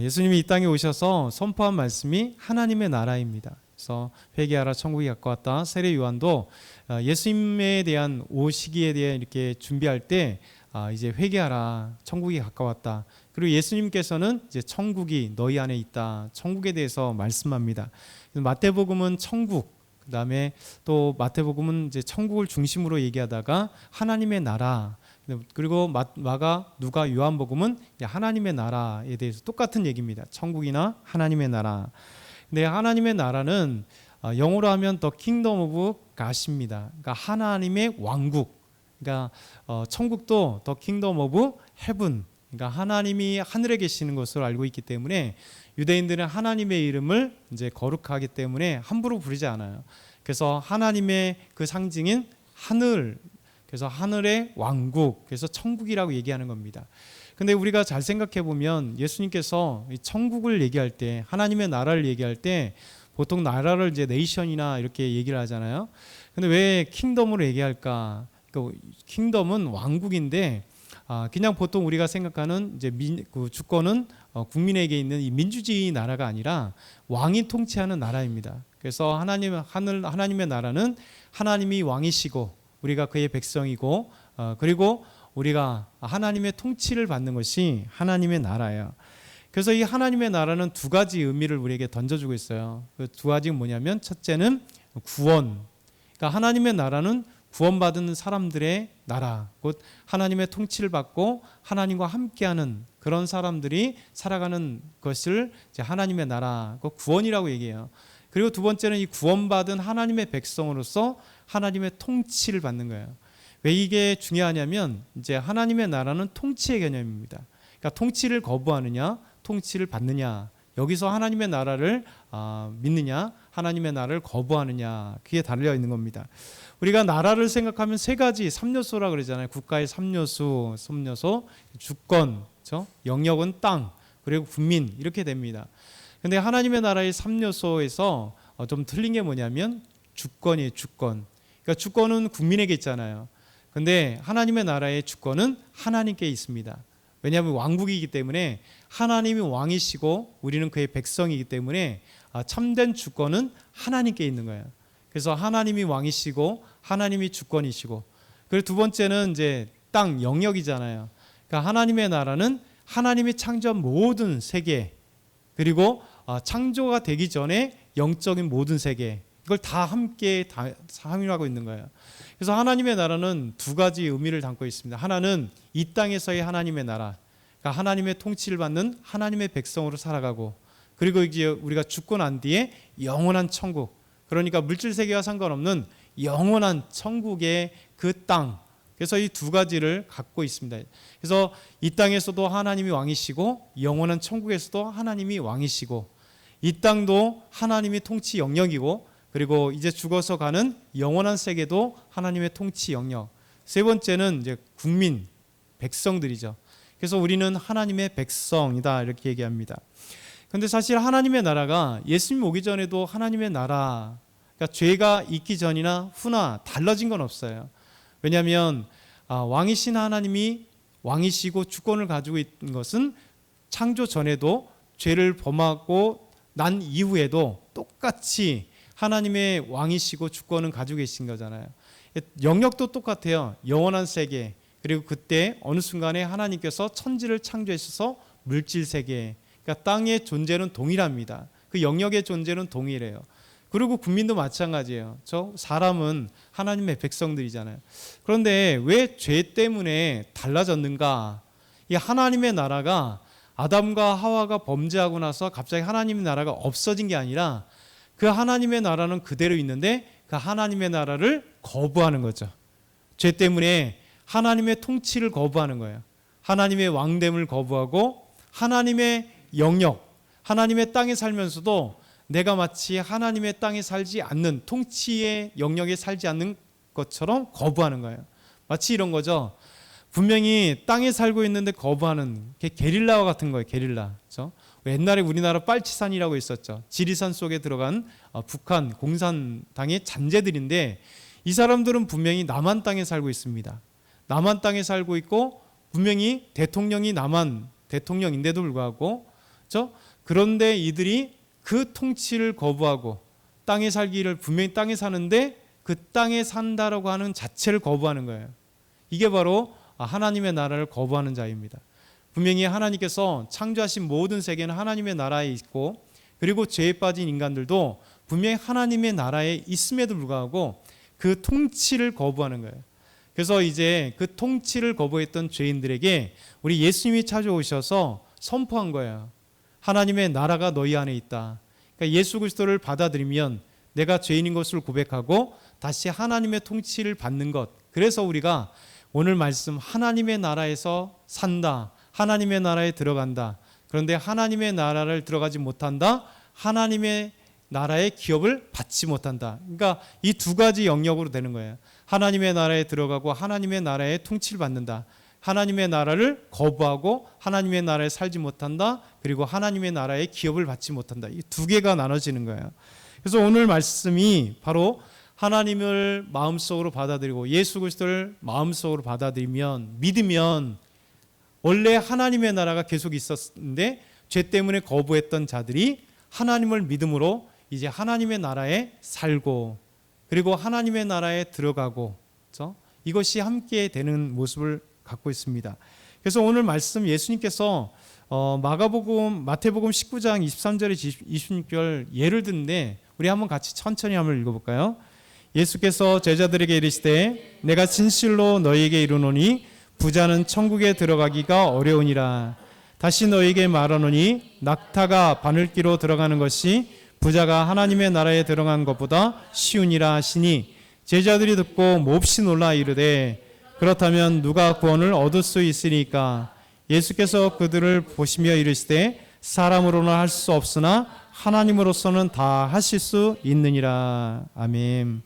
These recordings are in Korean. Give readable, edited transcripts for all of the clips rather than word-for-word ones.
예수님이 이 땅에 오셔서 선포한 말씀이 하나님의 나라입니다. 그래서 회개하라 천국이 가까웠다. 세례 요한도 예수님에 대한 오시기에 대해 이렇게 준비할 때 이제 회개하라 천국이 가까웠다. 그리고 예수님께서는 이제 천국이 너희 안에 있다. 천국에 대해서 말씀합니다. 마태복음은 천국, 그다음에 또 마태복음은 이제 천국을 중심으로 얘기하다가 하나님의 나라, 그리고 마가, 누가, 요한복음은 하나님의 나라에 대해서 똑같은 얘기입니다. 천국이나 하나님의 나라. 근데 하나님의 나라는 영어로 하면 The Kingdom of God입니다. 그러니까 하나님의 왕국. 그러니까 천국도 The Kingdom of Heaven. 그러니까 하나님이 하늘에 계시는 것으로 알고 있기 때문에 유대인들은 하나님의 이름을 이제 거룩하기 때문에 함부로 부르지 않아요. 그래서 하나님의 그 상징인 하늘, 그래서 하늘의 왕국, 그래서 천국이라고 얘기하는 겁니다. 근데 우리가 잘 생각해 보면 예수님께서 천국을 얘기할 때, 하나님의 나라를 얘기할 때 보통 나라를 이제 네이션이나 이렇게 얘기를 하잖아요. 근데 왜 킹덤으로 얘기할까? 그 킹덤은 왕국인데 그냥 보통 우리가 생각하는 이제 그 주권은 국민에게 있는 이 민주주의 나라가 아니라 왕이 통치하는 나라입니다. 그래서 하나님의 나라는 하나님이 왕이시고 우리가 그의 백성이고 그리고 우리가 하나님의 통치를 받는 것이 하나님의 나라예요. 그래서 이 하나님의 나라는 두 가지 의미를 우리에게 던져주고 있어요. 그 두 가지가 뭐냐면 첫째는 구원. 그러니까 하나님의 나라는 구원받은 사람들의 나라, 곧 하나님의 통치를 받고 하나님과 함께하는 그런 사람들이 살아가는 것을 이제 하나님의 나라, 그 구원이라고 얘기해요. 그리고 두 번째는 이 구원받은 하나님의 백성으로서 하나님의 통치를 받는 거예요. 왜 이게 중요하냐면 이제 하나님의 나라는 통치의 개념입니다. 그러니까 통치를 거부하느냐, 통치를 받느냐, 여기서 하나님의 나라를 믿느냐, 하나님의 나라를 거부하느냐, 그게 달려 있는 겁니다. 우리가 나라를 생각하면 세 가지 3요소라 그러잖아요. 국가의 3요소, 주권, 그렇죠? 영역은 땅, 그리고 국민, 이렇게 됩니다. 근데 하나님의 나라의 3요소에서 좀 틀린 게 뭐냐면 주권이에요. 주권. 그러니까 주권은 국민에게 있잖아요. 근데 하나님의 나라의 주권은 하나님께 있습니다. 왜냐하면 왕국이기 때문에 하나님이 왕이시고 우리는 그의 백성이기 때문에 참된 주권은 하나님께 있는 거예요. 그래서 하나님이 왕이시고 하나님이 주권이시고, 그리고 두 번째는 이제 땅 영역이잖아요. 그러니까 하나님의 나라는 하나님이 창조한 모든 세계, 그리고 창조가 되기 전에 영적인 모든 세계, 이걸 다 함께 함유하고 있는 거예요. 그래서 하나님의 나라는 두 가지 의미를 담고 있습니다. 하나는 이 땅에서의 하나님의 나라, 그러니까 하나님의 통치를 받는 하나님의 백성으로 살아가고, 그리고 이제 우리가 죽고 난 뒤에 영원한 천국, 그러니까 물질 세계와 상관없는 영원한 천국의 그 땅. 그래서 이 두 가지를 갖고 있습니다. 그래서 이 땅에서도 하나님이 왕이시고 영원한 천국에서도 하나님이 왕이시고, 이 땅도 하나님이 통치 영역이고, 그리고 이제 죽어서 가는 영원한 세계도 하나님의 통치 영역. 세 번째는 이제 국민, 백성들이죠. 그래서 우리는 하나님의 백성이다, 이렇게 얘기합니다. 근데 사실 하나님의 나라가 예수님 오기 전에도 하나님의 나라, 그러니까 죄가 있기 전이나 후나 달라진 건 없어요. 왜냐하면 왕이신 하나님이 왕이시고 주권을 가지고 있는 것은 창조 전에도 죄를 범하고 난 이후에도 똑같이 하나님의 왕이시고 주권을 가지고 계신 거잖아요. 영역도 똑같아요. 영원한 세계, 그리고 그때 어느 순간에 하나님께서 천지를 창조하셔서 물질 세계, 그러니까 땅의 존재는 동일합니다. 그 영역의 존재는 동일해요. 그리고 국민도 마찬가지예요. 사람은 하나님의 백성들이잖아요. 그런데 왜 죄 때문에 달라졌는가? 이 하나님의 나라가 아담과 하와가 범죄하고 나서 갑자기 하나님의 나라가 없어진 게 아니라 그 하나님의 나라는 그대로 있는데 그 하나님의 나라를 거부하는 거죠. 죄 때문에 하나님의 통치를 거부하는 거예요. 하나님의 왕됨을 거부하고 하나님의 영역, 하나님의 땅에 살면서도 내가 마치 하나님의 땅에 살지 않는, 통치의 영역에 살지 않는 것처럼 거부하는 거예요. 마치 이런 거죠. 분명히 땅에 살고 있는데 거부하는 게 게릴라와 같은 거예요. 게릴라. 그렇죠? 옛날에 우리나라 빨치산이라고 있었죠. 지리산 속에 들어간 북한 공산당의 잔재들인데, 이 사람들은 분명히 남한 땅에 살고 있습니다. 남한 땅에 살고 있고 분명히 대통령이 남한 대통령인데도 불구하고 그렇죠? 그런데 이들이 그 통치를 거부하고 땅에 살기를 분명히 땅에 사는데 그 땅에 산다라고 하는 자체를 거부하는 거예요. 이게 바로 하나님의 나라를 거부하는 자입니다. 분명히 하나님께서 창조하신 모든 세계는 하나님의 나라에 있고 그리고 죄에 빠진 인간들도 분명히 하나님의 나라에 있음에도 불구하고 그 통치를 거부하는 거예요. 그래서 이제 그 통치를 거부했던 죄인들에게 우리 예수님이 찾아오셔서 선포한 거예요. 하나님의 나라가 너희 안에 있다. 그러니까 예수 그리스도를 받아들이면 내가 죄인인 것을 고백하고 다시 하나님의 통치를 받는 것. 그래서 우리가 오늘 말씀 하나님의 나라에서 산다. 하나님의 나라에 들어간다. 그런데 하나님의 나라를 들어가지 못한다. 하나님의 나라의 기업을 받지 못한다. 그러니까 이 두 가지 영역으로 되는 거예요. 하나님의 나라에 들어가고 하나님의 나라의 통치를 받는다. 하나님의 나라를 거부하고 하나님의 나라에 살지 못한다. 그리고 하나님의 나라의 기업을 받지 못한다. 이 두 개가 나눠지는 거예요. 그래서 오늘 말씀이 바로 하나님을 마음속으로 받아들이고 예수 그리스도를 마음속으로 받아들이면 믿으면 원래 하나님의 나라가 계속 있었는데 죄 때문에 거부했던 자들이 하나님을 믿음으로 이제 하나님의 나라에 살고 그리고 하나님의 나라에 들어가고 그렇죠? 이것이 함께 되는 모습을 갖고 있습니다. 그래서 오늘 말씀 예수님께서 마태복음 19장 23절에 26절 예를 드는데 우리 한번 같이 천천히 한번 읽어볼까요? 예수께서 제자들에게 이르시되 내가 진실로 너희에게 이르노니 부자는 천국에 들어가기가 어려우니라. 다시 너희에게 말하노니 낙타가 바늘기로 들어가는 것이 부자가 하나님의 나라에 들어간 것보다 쉬우니라 하시니 제자들이 듣고 몹시 놀라 이르되 그렇다면 누가 구원을 얻을 수 있으리까? 예수께서 그들을 보시며 이르시되 사람으로는 할 수 없으나 하나님으로서는 다 하실 수 있느니라. 아멘.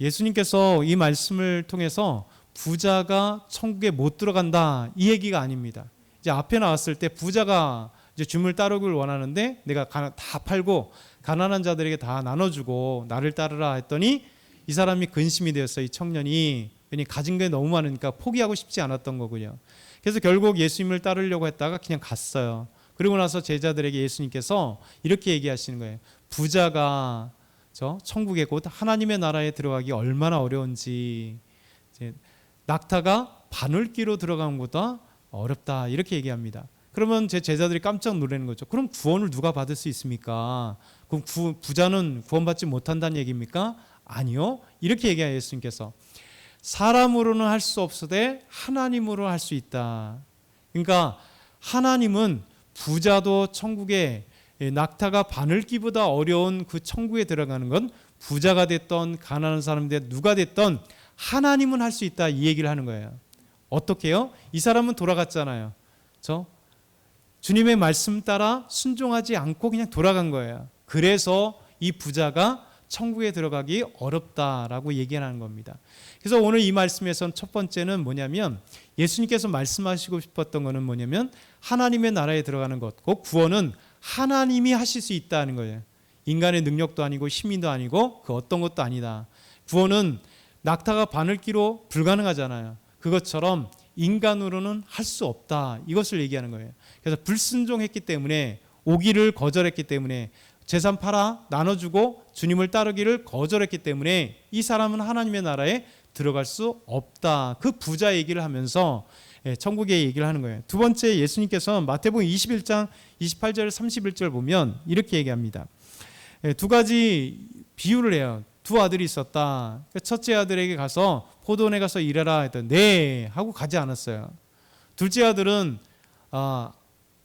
예수님께서 이 말씀을 통해서 부자가 천국에 못 들어간다 이 얘기가 아닙니다. 이제 앞에 나왔을 때 부자가 이제 주님을 따르기를 원하는데 내가 다 팔고 가난한 자들에게 다 나눠주고 나를 따르라 했더니 이 사람이 근심이 되었어요. 이 청년이 괜히 가진 게 너무 많으니까 포기하고 싶지 않았던 거군요. 그래서 결국 예수님을 따르려고 했다가 그냥 갔어요. 그리고 나서 제자들에게 예수님께서 이렇게 얘기하시는 거예요. 부자가 천국에 곧 하나님의 나라에 들어가기 얼마나 어려운지 낙타가 바늘기로 들어가는 것보다 어렵다 이렇게 얘기합니다. 그러면 제 제자들이 깜짝 놀라는 거죠. 그럼 구원을 누가 받을 수 있습니까? 그럼 부자는 구원받지 못한다는 얘기입니까? 아니요. 이렇게 얘기해요. 예수님께서 사람으로는 할 수 없으되 하나님으로 할 수 있다. 그러니까 하나님은 부자도 천국에 낙타가 바늘기보다 어려운 그 천국에 들어가는 건 부자가 됐던 가난한 사람들 누가 됐던 하나님은 할 수 있다 이 얘기를 하는 거예요. 어떻게요? 이 사람은 돌아갔잖아요. 주님의 말씀 따라 순종하지 않고 그냥 돌아간 거예요. 그래서 이 부자가 천국에 들어가기 어렵다라고 얘기하는 겁니다. 그래서 오늘 이 말씀에선 첫 번째는 뭐냐면 예수님께서 말씀하시고 싶었던 거는 뭐냐면 하나님의 나라에 들어가는 것, 그 구원은 하나님이 하실 수 있다는 거예요. 인간의 능력도 아니고 힘도 아니고 그 어떤 것도 아니다. 구원은 낙타가 바늘기로 불가능하잖아요. 그것처럼 인간으로는 할 수 없다. 이것을 얘기하는 거예요. 그래서 불순종했기 때문에 오기를 거절했기 때문에 재산 팔아 나눠주고 주님을 따르기를 거절했기 때문에 이 사람은 하나님의 나라에 들어갈 수 없다. 그 부자 얘기를 하면서 천국의 얘기를 하는 거예요. 두 번째 예수님께서 마태복음 21장 28절 31절 보면 이렇게 얘기합니다. 두 가지 비유를 해요. 두 아들이 있었다. 첫째 아들에게 가서 포도원에 가서 일해라 했더니 네 하고 가지 않았어요. 둘째 아들은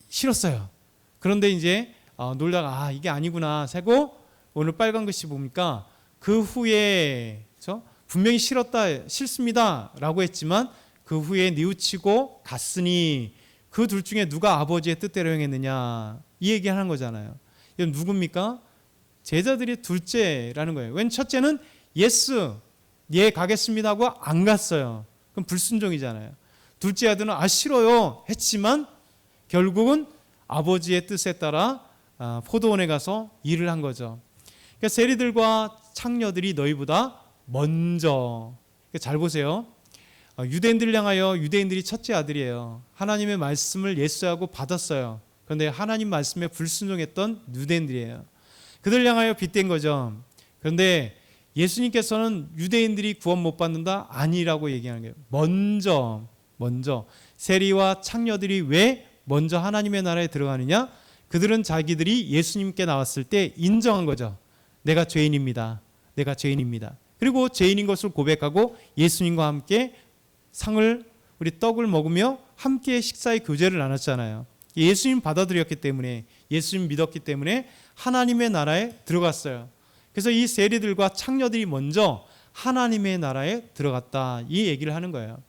싫었어요. 그런데 이제 놀다가 이게 아니구나 세고 오늘 빨간 글씨 보니까 그 후에 분명히 싫습니다 라고 했지만 그 후에 뉘우치고 갔으니 그 둘 중에 누가 아버지의 뜻대로 행했느냐 이 얘기하는 거잖아요. 이건 누굽니까? 제자들이 둘째라는 거예요. 웬 첫째는 예스 예 가겠습니다 하고 안 갔어요. 그럼 불순종이잖아요. 둘째 아들은 싫어요 했지만 결국은 아버지의 뜻에 따라 포도원에 가서 일을 한 거죠. 그러니까 세리들과 창녀들이 너희보다 먼저. 잘 보세요. 유대인들을 향하여 유대인들이 첫째 아들이에요. 하나님의 말씀을 예수하고 받았어요. 그런데 하나님 말씀에 불순종했던 유대인들이에요. 그들 향하여 빗댄 거죠. 그런데 예수님께서는 유대인들이 구원 못 받는다? 아니라고 얘기하는 거예요. 먼저 세리와 창녀들이 왜 먼저 하나님의 나라에 들어가느냐? 그들은 자기들이 예수님께 나왔을 때 인정한 거죠. 내가 죄인입니다. 내가 죄인입니다. 그리고 죄인인 것을 고백하고 예수님과 함께 우리 떡을 먹으며 함께 식사의 교제를 나눴잖아요. 예수님 받아들였기 때문에, 예수님 믿었기 때문에 하나님의 나라에 들어갔어요. 그래서 이 세리들과 창녀들이 먼저 하나님의 나라에 들어갔다, 이 얘기를 하는 거예요.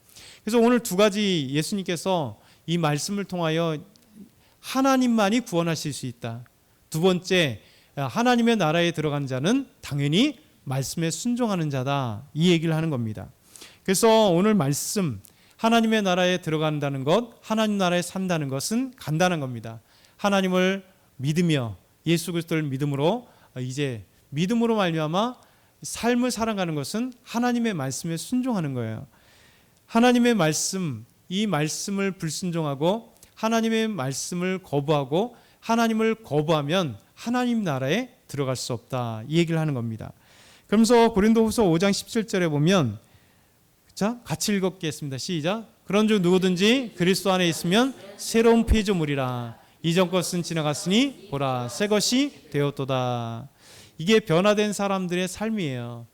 그래서 오늘 두 가지 예수님께서 이 말씀을 통하여 하나님만이 구원하실 수 있다. 두 번째, 하나님의 나라에 들어간 자는 당연히 말씀에 순종하는 자다, 이 얘기를 하는 겁니다. 그래서 오늘 말씀, 하나님의 나라에 들어간다는 것, 하나님 나라에 산다는 것은 간단한 겁니다. 하나님을 믿으며 예수 그리스도를 믿음으로, 이제 믿음으로 말미암아 삶을 살아가는 것은 하나님의 말씀에 순종하는 거예요. 하나님의 말씀, 이 말씀을 불순종하고 하나님의 말씀을 거부하고 하나님을 거부하면 하나님 나라에 들어갈 수 없다, 이 얘기를 하는 겁니다. 그러면서 고린도후서 5장 17절에 보면, 자, 같이 읽겠습니다. 시작. 그런즉 누구든지 그리스도 안에 있으면 새로운 피조물이라. 이전 것은 지나갔으니 보라 새 것이 되었도다. 이게 변화된 사람들의 삶이에요.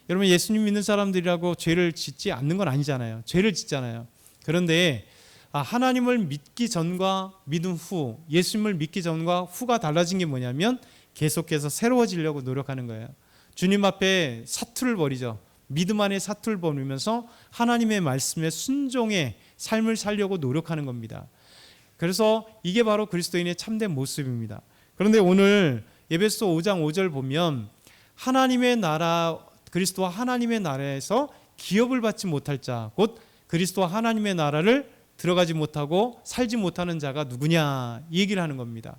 여러분, 예수님 믿는 사람들이라고 죄를 짓지 않는 건 아니잖아요. 죄를 짓잖아요. 그런데 하나님을 믿기 전과 믿은 후, 예수님을 믿기 전과 후가 달라진 게 뭐냐면 계속해서 새로워지려고 노력하는 거예요. 주님 앞에 사투를 벌이죠. 믿음 안에 사투를 벌이면서 하나님의 말씀에 순종의 삶을 살려고 노력하는 겁니다. 그래서 이게 바로 그리스도인의 참된 모습입니다. 그런데 오늘 에베소 5장 5절 보면 하나님의 나라, 그리스도와 하나님의 나라에서 기업을 받지 못할 자, 곧 그리스도와 하나님의 나라를 들어가지 못하고 살지 못하는 자가 누구냐, 이 얘기를 하는 겁니다.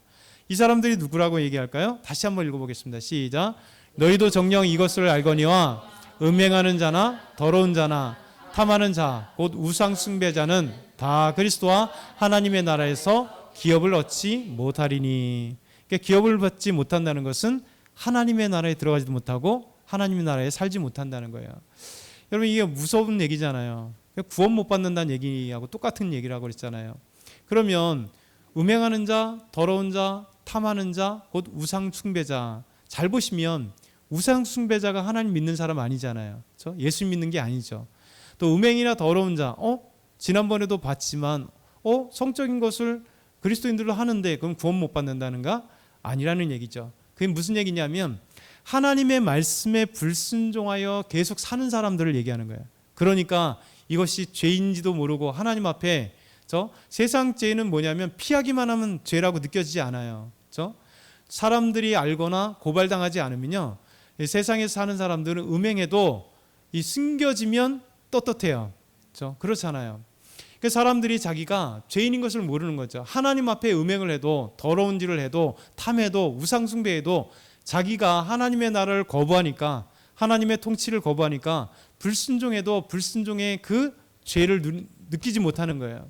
이 사람들이 누구라고 얘기할까요? 다시 한번 읽어보겠습니다. 시작. 너희도 정녕 이것을 알거니와 음행하는 자나 더러운 자나 탐하는 자, 곧 우상 숭배자는 다 그리스도와 하나님의 나라에서 기업을 얻지 못하리니. 그러니까 기업을 받지 못한다는 것은 하나님의 나라에 들어가지도 못하고 하나님의 나라에 살지 못한다는 거예요. 여러분, 이게 무서운 얘기잖아요. 구원 못 받는다는 얘기하고 똑같은 얘기라고 그랬잖아요. 그러면 음행하는 자, 더러운 자, 탐하는 자, 곧 우상 숭배자, 잘 보시면 우상 숭배자가 하나님 믿는 사람 아니잖아요. 그렇죠? 예수 믿는 게 아니죠. 또 음행이나 더러운 자, 지난번에도 봤지만 성적인 것을 그리스도인들로 하는데 그럼 구원 못 받는다는가? 아니라는 얘기죠. 그게 무슨 얘기냐면 하나님의 말씀에 불순종하여 계속 사는 사람들을 얘기하는 거예요. 그러니까 이것이 죄인지도 모르고 하나님 앞에, 세상 죄는 뭐냐면 피하기만 하면 죄라고 느껴지지 않아요. 사람들이 알거나 고발당하지 않으면요, 세상에 사는 사람들은 음행해도 이 숨겨지면 떳떳해요. 그렇잖아요. 그 사람들이 자기가 죄인인 것을 모르는 거죠. 하나님 앞에 음행을 해도, 더러운 일을 해도, 탐해도, 우상숭배해도 자기가 하나님의 나라를 거부하니까, 하나님의 통치를 거부하니까 불순종해도 불순종의 그 죄를 느끼지 못하는 거예요.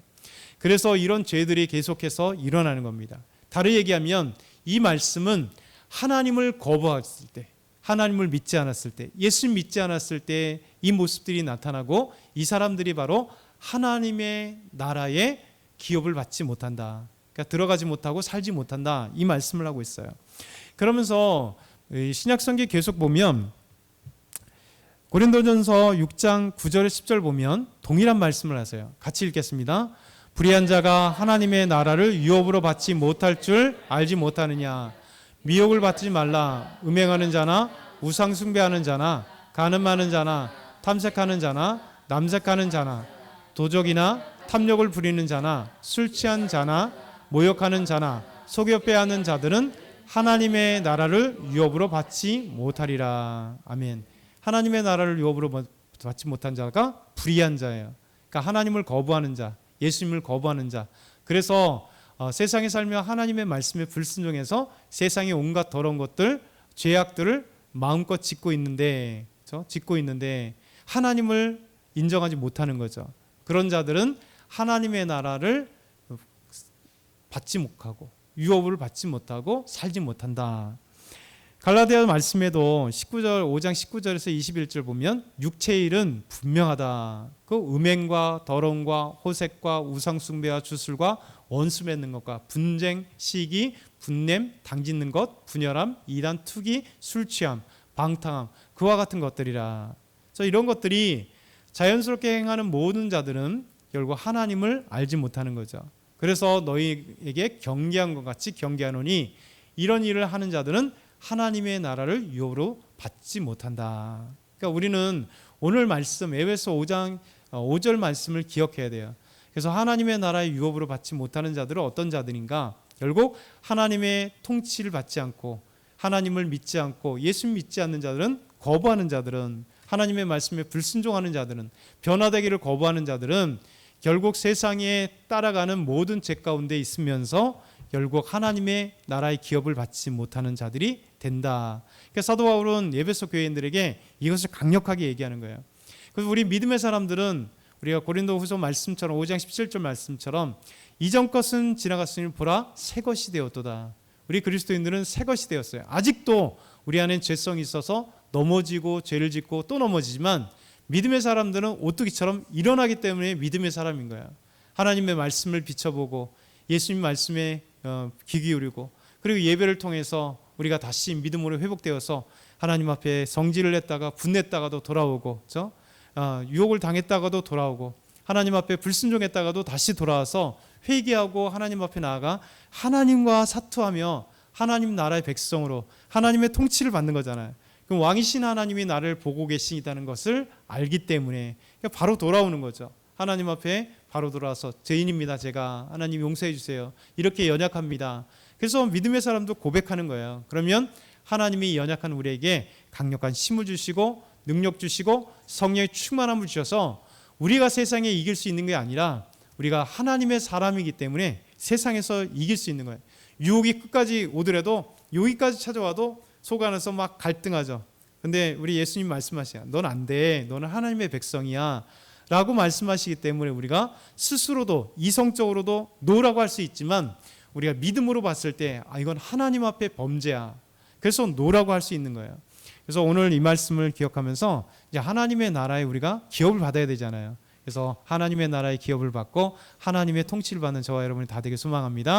그래서 이런 죄들이 계속해서 일어나는 겁니다. 다르게 얘기하면 이 말씀은 하나님을 거부했을 때, 하나님을 믿지 않았을 때, 예수 믿지 않았을 때 이 모습들이 나타나고 이 사람들이 바로 하나님의 나라에 기업을 받지 못한다. 그러니까 들어가지 못하고 살지 못한다, 이 말씀을 하고 있어요. 그러면서 신약성경 계속 보면 고린도전서 6장 9절 10절 보면 동일한 말씀을 하세요. 같이 읽겠습니다. 불의한 자가 하나님의 나라를 유업으로 받지 못할 줄 알지 못하느냐. 미혹을 받지 말라. 음행하는 자나 우상 숭배하는 자나 간음하는 자나 탐색하는 자나 남색하는 자나 도적이나 탐욕을 부리는 자나 술 취한 자나 모욕하는 자나 속여 빼앗는 자들은 하나님의 나라를 유업으로 받지 못하리라. 아멘. 하나님의 나라를 유업으로 받지 못한 자가 불의한 자예요. 그러니까 하나님을 거부하는 자, 예수님을 거부하는 자. 그래서 세상에 살며 하나님의 말씀에 불순종해서 세상의 온갖 더러운 것들, 죄악들을 마음껏 짓고 있는데 하나님을 인정하지 못하는 거죠. 그런 자들은 하나님의 나라를 받지 못하고 유업을 받지 못하고 살지 못한다. 갈라디아 말씀에도 5장 19절에서 21절 보면 육체의 일은 분명하다. 그 음행과 더러움과 호색과 우상숭배와 주술과 원수 맺는 것과 분쟁, 시기, 분냄, 당짓는 것, 분열함, 이단, 투기, 술 취함, 방탕함, 그와 같은 것들이라. 그래서 이런 것들이 자연스럽게 행하는 모든 자들은 결국 하나님을 알지 못하는 거죠. 그래서 너희에게 경계한 것 같이 경계하노니 이런 일을 하는 자들은 하나님의 나라를 유업으로 받지 못한다. 그러니까 우리는 오늘 말씀 에베소 5장 5절 말씀을 기억해야 돼요. 그래서 하나님의 나라의 유업으로 받지 못하는 자들은 어떤 자들인가? 결국 하나님의 통치를 받지 않고 하나님을 믿지 않고 예수 믿지 않는 자들은, 거부하는 자들은, 하나님의 말씀에 불순종하는 자들은, 변화되기를 거부하는 자들은 결국 세상에 따라가는 모든 죄 가운데 있으면서 결국 하나님의 나라의 기업을 받지 못하는 자들이 된다. 그러니까 사도 바울은 에베소 교인들에게 이것을 강력하게 얘기하는 거예요. 그래서 우리 믿음의 사람들은 우리가 고린도후서 말씀처럼 5장 17절 말씀처럼 이전 것은 지나갔으니 보라 새 것이 되었도다. 우리 그리스도인들은 새 것이 되었어요. 아직도 우리 안에 죄성이 있어서 넘어지고 죄를 짓고 또 넘어지지만 믿음의 사람들은 오뚜기처럼 일어나기 때문에 믿음의 사람인 거야. 하나님의 말씀을 비춰보고 예수님 말씀에 귀 기울이고, 그리고 예배를 통해서 우리가 다시 믿음으로 회복되어서 하나님 앞에 성질을 냈다가 분냈다가도 돌아오고, 그렇죠? 유혹을 당했다가도 돌아오고, 하나님 앞에 불순종했다가도 다시 돌아와서 회개하고 하나님 앞에 나아가 하나님과 사투하며 하나님 나라의 백성으로 하나님의 통치를 받는 거잖아요. 그럼 왕이신 하나님이 나를 보고 계시다는 것을 알기 때문에 바로 돌아오는 거죠. 하나님 앞에 바로 돌아와서 죄인입니다. 제가 하나님 용서해 주세요. 이렇게 연약합니다. 그래서 믿음의 사람도 고백하는 거예요. 그러면 하나님이 연약한 우리에게 강력한 힘을 주시고 능력 주시고 성령의 충만함을 주셔서 우리가 세상에 이길 수 있는 게 아니라 우리가 하나님의 사람이기 때문에 세상에서 이길 수 있는 거예요. 유혹이 끝까지 오더라도, 여기까지 찾아와도 속 안에서 막 갈등하죠. 근데 우리 예수님 말씀하세요. 넌 안 돼. 너는 하나님의 백성이야 라고 말씀하시기 때문에 우리가 스스로도 이성적으로도 노라고 할 수 있지만 우리가 믿음으로 봤을 때 이건 하나님 앞에 범죄야. 그래서 노라고 할 수 있는 거예요. 그래서 오늘 이 말씀을 기억하면서 이제 하나님의 나라에 우리가 기업을 받아야 되잖아요. 그래서 하나님의 나라의 기업을 받고 하나님의 통치를 받는 저와 여러분이 다 되길 소망합니다.